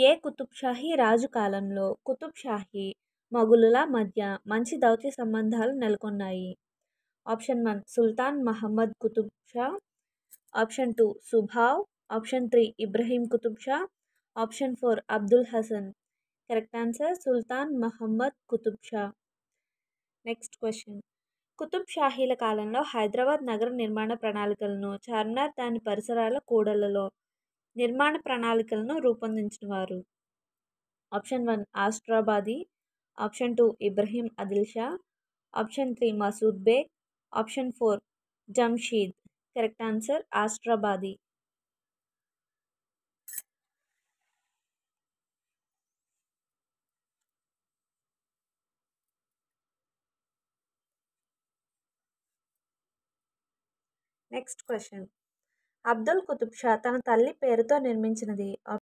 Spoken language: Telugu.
ఏ కుతుబ్ షాహీ రాజు కాలంలో కుతుబ్ షాహీ మొఘలుల మధ్య మంచి దౌత్య సంబంధాలు నెలకొన్నాయి? ఆప్షన్ 1 సుల్తాన్ మహమ్మద్ కుతుబ్ షా, ఆప్షన్ 2 సుభావ్, option 3 Ibrahim Qutub Shah, option 4 Abdul Hasan. Correct answer Sultan Muhammad Qutub Shah. Next question. Qutub షాహీల కాలంలో హైదరాబాద్ నగర నిర్మాణ ప్రణాళికలను, చార్మినార్ దాని పరిసరాల కూడళ్లలో నిర్మాణ ప్రణాళికలను రూపొందించిన వారు? Option 1 Astarabadi, option 2 Ibrahim Adil Shah, option 3 Masood Baig, option 4 Jamshid. Correct answer Astarabadi. Next question. Abdul Qutub Shah తన తల్లి పేరుతో నిర్మించినది?